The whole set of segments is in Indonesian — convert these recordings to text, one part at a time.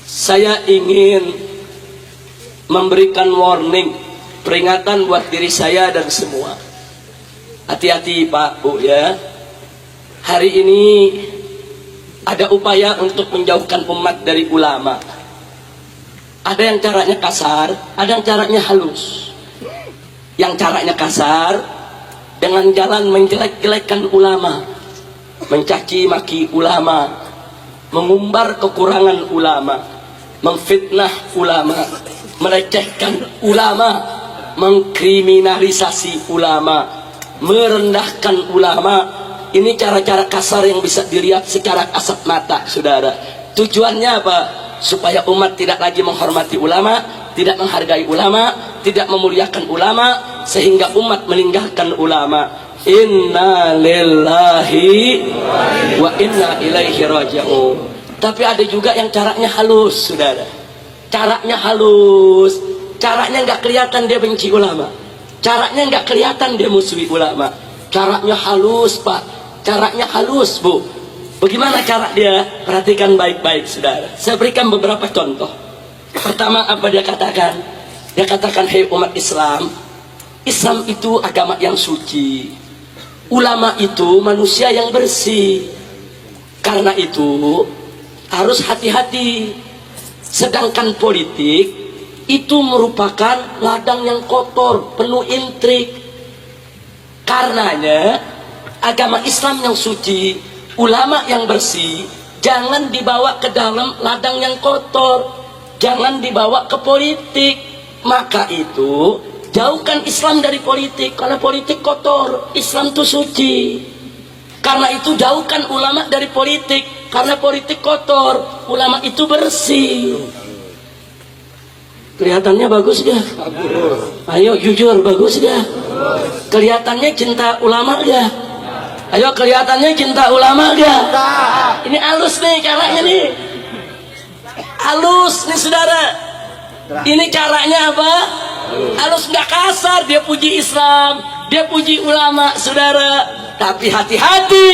Saya ingin memberikan warning, peringatan buat diri saya dan semua. Hati-hati Pak, Bu ya. Hari ini ada upaya untuk menjauhkan umat dari ulama. Ada yang caranya kasar, ada yang caranya halus. Yang caranya kasar dengan jalan menjelek-jelekan ulama, mencaci maki ulama, mengumbar kekurangan ulama, memfitnah ulama, melecehkan ulama, mengkriminalisasi ulama, merendahkan ulama. Ini cara-cara kasar yang bisa dilihat secara kasat mata, saudara. Tujuannya apa? Supaya umat tidak lagi menghormati ulama, tidak menghargai ulama, tidak memuliakan ulama, sehingga umat meninggalkan ulama. Inna lillahi wa inna ilaihi raji'un. Tapi ada juga yang caranya halus, saudara. Caranya halus, caranya nggak kelihatan dia benci ulama, caranya nggak kelihatan dia musuhi ulama. Caranya halus Pak, caranya halus Bu. Bagaimana cara dia? Perhatikan baik-baik saudara. Saya berikan beberapa contoh. Pertama, apa dia katakan? Dia katakan, hei umat Islam, Islam itu agama yang suci, ulama itu manusia yang bersih. Karena itu harus hati-hati. Sedangkan politik itu merupakan ladang yang kotor, penuh intrik. Karenanya agama Islam yang suci, ulama yang bersih, jangan dibawa ke dalam ladang yang kotor, jangan dibawa ke politik. Maka itu jauhkan Islam dari politik, karena politik kotor, Islam itu suci. Karena itu jauhkan ulama dari politik, karena politik kotor, ulama itu bersih. Kelihatannya bagus gak? Ayo jujur, bagus gak? Kelihatannya cinta ulama gak? Ayo kelihatannya cinta ulama gak? Ini halus nih caranya nih, halus nih saudara. Ini caranya apa? Halus, nggak kasar. Dia puji Islam, dia puji ulama saudara. Tapi hati-hati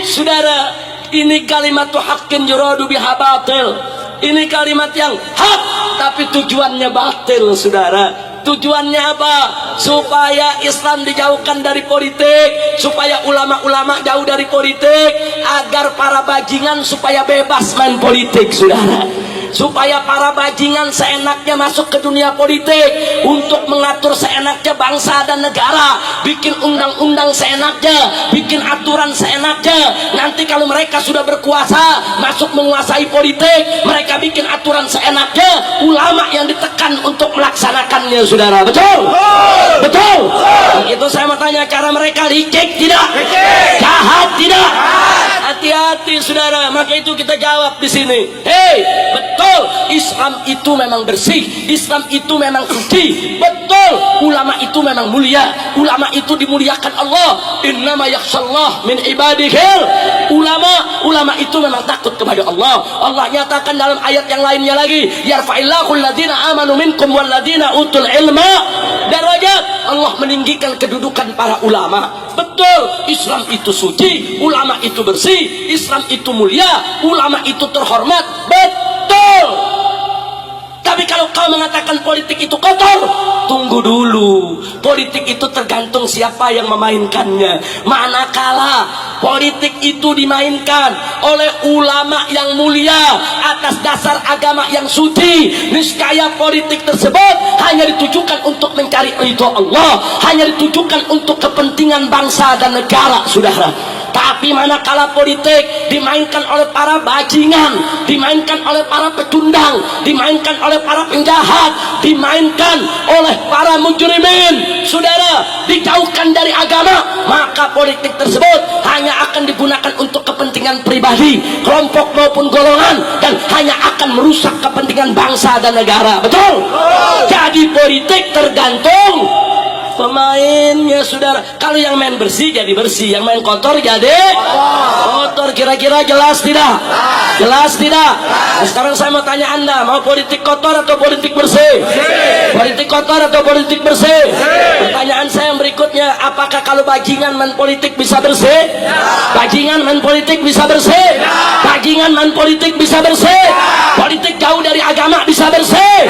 saudara, ini kalimat haqqin yuradu biha batil. Ini kalimat yang hak tapi tujuannya batil saudara. Tujuannya apa? Supaya Islam dijauhkan dari politik, supaya ulama-ulama jauh dari politik, agar para bajingan supaya bebas main politik saudara. Supaya para bajingan seenaknya masuk ke dunia politik untuk mengatur seenaknya bangsa dan negara, bikin undang-undang seenaknya, bikin aturan seenaknya. Nanti kalau mereka sudah berkuasa, masuk menguasai politik, mereka bikin aturan seenaknya, ulama yang ditekan untuk melaksanakannya saudara. Betul? Betul? Itu saya mau tanya, cara mereka licik tidak? Jahat tidak? Hati-hati saudara. Maka itu kita jawab di sini. Hei, betul, Islam itu memang bersih, Islam itu memang suci. Betul, ulama itu memang mulia, ulama itu dimuliakan Allah. Innama yakhshallah min ibadihil ulama. Ulama itu memang takut kepada Allah. Allah nyatakan dalam ayat yang lainnya lagi, yarfa'illahu alladhina amanu minkum walladhina utul ilma darajat. Allah meninggikan kedudukan para ulama. Betul, Islam itu suci, ulama itu bersih, Islam itu mulia, ulama itu terhormat. Betul. Tapi kalau kau mengatakan politik itu kotor, tunggu dulu. Politik itu tergantung siapa yang memainkannya. Manakala politik itu dimainkan oleh ulama yang mulia atas dasar agama yang suci, niscaya politik tersebut hanya ditujukan untuk mencari ridho Allah, hanya ditujukan untuk kepentingan bangsa dan negara saudara. Tapi manakala politik dimainkan oleh para bajingan, dimainkan oleh para pecundang, dimainkan oleh para penjahat, dimainkan oleh para mujrimin saudara, dijauhkan dari agama, maka politik tersebut hanya akan digunakan untuk kepentingan pribadi, kelompok maupun golongan, dan hanya akan merusak kepentingan bangsa dan negara. Betul? Jadi politik tergantung pemainnya saudara. Kalau yang main bersih jadi bersih, yang main kotor jadi kotor. Kira-kira jelas tidak? Jelas tidak? Nah, sekarang saya mau tanya Anda, mau politik kotor atau politik bersih? Politik kotor atau politik bersih? Pertanyaan saya yang berikutnya, apakah kalau bajingan main politik bisa bersih? Bajingan main politik bisa bersih? Bajingan main politik bisa bersih? Politik jauh dari agama bisa bersih?